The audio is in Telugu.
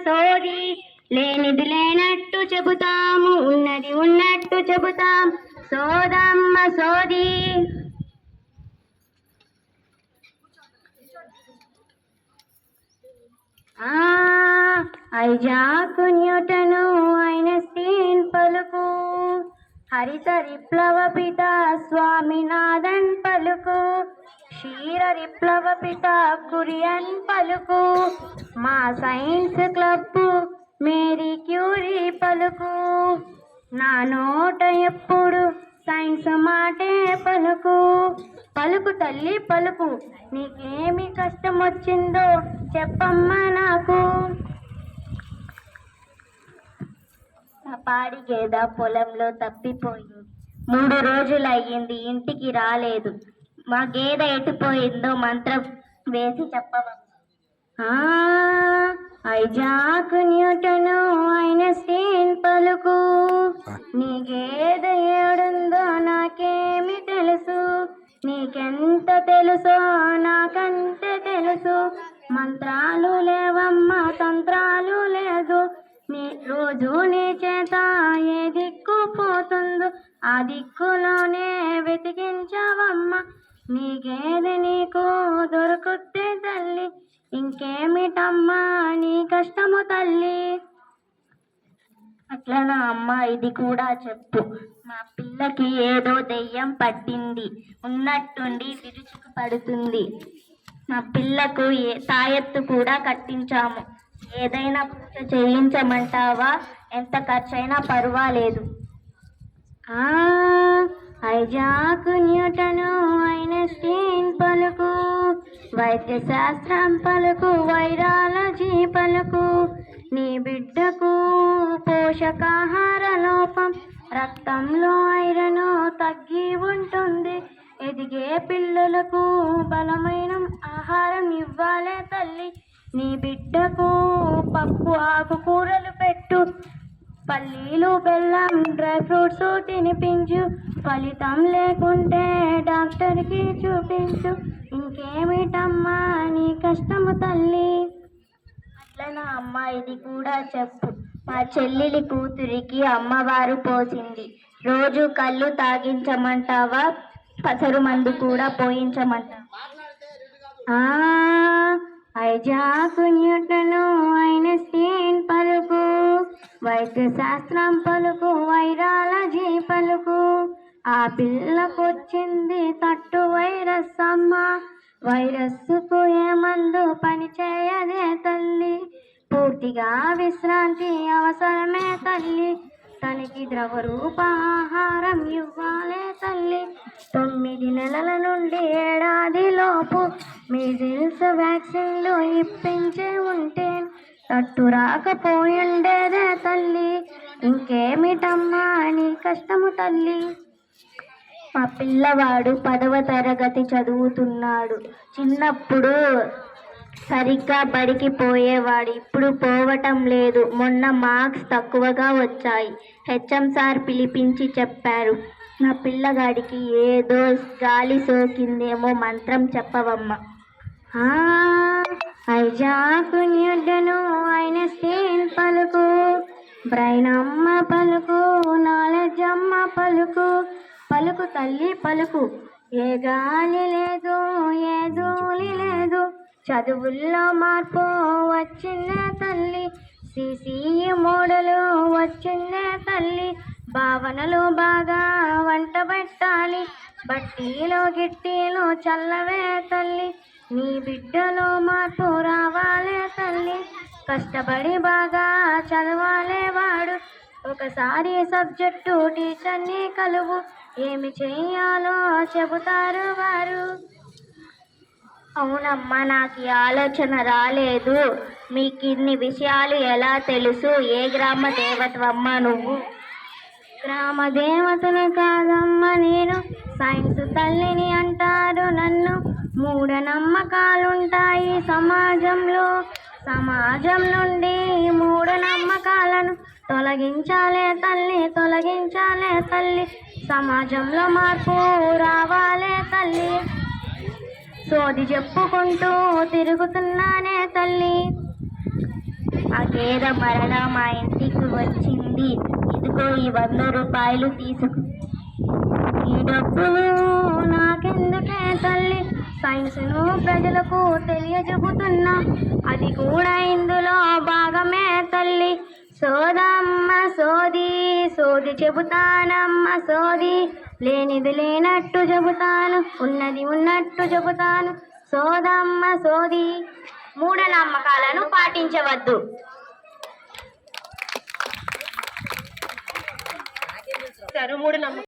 సోది, లేనిది లేనట్టు చెబుతాము, ఉన్నది ఉన్నట్టు చెబుతాం, సోదమ్మ సోది. ఐజాక్ న్యూటను ఐన్స్టీన్ పలుకు, హరిత విప్లవ పిత స్వామినాథన్ పలుకు, క్షీర విప్లవ పిత కురియన్ పలుకు, మా సైన్స్ క్లబ్ మేరీ క్యూరీ పలుకు. నా నోట ఎప్పుడు సైన్స్ మాటే పలుకు. పలుకు తల్లి పలుకు, నీకేమి కష్టం వచ్చిందో చెప్పమ్మా నాకు. నా పాడి గేద పొలంలో తప్పిపోయింది, 3 రోజులు అయ్యింది, ఇంటికి రాలేదు. మా గేద ఎటుపోయిందో మంత్రం వేసి చెప్పవమ్మా. ఐజాక్ న్యూటను ఐన్స్టీన్ పలుకు, నీ గేద ఏడుందో నాకేమి తెలుసు, నీకెంత తెలుసో నాకంతే తెలుసు. మంత్రాలు లేవమ్మా తంత్రాలు లేదు, నీ రోజు నీ చేత ఏ దిక్కు పోతుందో ఆ దిక్కులోనే వెతికించవమ్మ. నీ గేదె నీకు దొరుకుతే తల్లి, ఇంకేమిటమ్మా నీ కష్టము తల్లి. అట్లనా అమ్మ, ఇది కూడా చెప్పు. మా పిల్లకి ఏదో దెయ్యం పట్టింది, ఉన్నట్టుండి విరుచుకు పడుతుంది. మా పిల్లకు తాయెత్తు కూడా కట్టించాము, ఏదైనా పూజ చేయించమంటావా? ఎంత ఖర్చైనా పర్వాలేదు. ఐజాక్ న్యూటను ఐన్స్టీన్ పలుకు, వైద్య శాస్త్రం పలుకు, వైరాలజీ పలుకు. నీ బిడ్డకు పోషకాహార లోపం, రక్తంలో ఐరన్ తగ్గి ఉంటుంది. ఎదిగే పిల్లలకు బలమైన ఆహారం ఇవ్వాలే తల్లి. నీ బిడ్డకు పప్పు ఆకుకూరలు పెట్టు, పల్లీలు బెల్లం డ్రై ఫ్రూట్స్ తినిపించు. ఫలితం లేకుంటే డాక్టర్కి చూపించు. ఇంకేమిటమ్మా నీ కష్టము తల్లి. అట్లనా అమ్మ, ఇది కూడా చెప్పు. మా చెల్లెలి కూతురికి అమ్మవారు పోసింది, రోజు కళ్ళు తాగించమంటావా? పసరు మందు కూడా పోయించమంటావా? ఐజాక్ న్యూటను ఐన్స్టీన్ పలుకు, వైద్య శాస్త్రం పలుకు, వైరాలజీ పలుకు. ఆ పిల్లకొచ్చింది తట్టు వైరస్ అమ్మ, వైరస్కు ఏ మందు పనిచేయదే తల్లి. పూర్తిగా విశ్రాంతి అవసరమే తల్లి, తనకి ద్రవ రూప ఆహారం ఇవ్వాలే తల్లి. 9 నెలల నుండి ఏడాది లోపు మీజిల్స్ వ్యాక్సిన్లు ఇప్పించి ఉంటే తట్టు రాకపోయిండేదే తల్లి. ఇంకేమిటమ్మా నీ కష్టము తల్లి. మా పిల్లవాడు 10వ తరగతి చదువుతున్నాడు. చిన్నప్పుడు సరిగ్గా బడికి పోయేవాడు, ఇప్పుడు పోవటం లేదు. మొన్న మార్క్స్ తక్కువగా వచ్చాయి. హెచ్ఎం సార్ పిలిపించి చెప్పారు, నా పిల్లగాడికి ఏదో గాలి సోకిందేమో, మంత్రం చెప్పవమ్మా. ఐజాక్ న్యూటను ఐన్స్టీన్ పలుకు, బ్రైన్ అమ్మ పలుకు, నాలెడ్జ్ అమ్మ పలుకు. పలుకు తల్లి పలుకు, ఏ గాలి లేదు ఏ ధూళి లేదు, చదువుల్లో మార్పు వచ్చిందే తల్లి. సిసిఈ మోడలు వచ్చిందే తల్లి. భావనలు బాగా వంట పెట్టాలి, బట్టీలో గిట్టీలో చల్లవే తల్లి. నీ బిడ్డలో మార్పు రావాలే తల్లి, కష్టపడి బాగా చదవాలే వాడు. ఒకసారి సబ్జెక్టు టీచర్ని కలువు, ఏమి చెయ్యాలో చెబుతారు వారు. అవునమ్మా, నాకు ఈ ఆలోచన రాలేదు. మీకు ఇన్ని విషయాలు ఎలా తెలుసు? ఏ గ్రామ దేవతవమ్మ నువ్వు? గ్రామ దేవతను కాదమ్మ నేను, సైన్స్ తల్లిని అంటారు నన్ను. మూఢనమ్మకాలుంటాయి సమాజంలో, సమాజం నుండి మూఢనమ్మకాలను తొలగించాలే తల్లి, తొలగించాలే తల్లి. సమాజంలో మార్పు రావాలే తల్లి. సోది చెప్పుకుంటూ తిరుగుతున్నానే తల్లి. ఆ గేదె మరలా మా ఇంటికి వచ్చింది. ఇదిగో ఈ 100 రూపాయలు తీసుకు. ఈ డబ్బులు నాకెందుకే తల్లి, సైన్స్ను ప్రజలకు తెలియజెబుతున్నా, అది కూడా ఇందులో భాగమే తల్లి. సోదమ్మ సోది సోది చెబుతానమ్మ సోది, లేనిది లేనట్టు చెబుతాను, ఉన్నది ఉన్నట్టు చెబుతాను. సోదమ్మ సోది. మూఢనమ్మకాలను పాటించవద్దు. మూఢనమ్మకాలు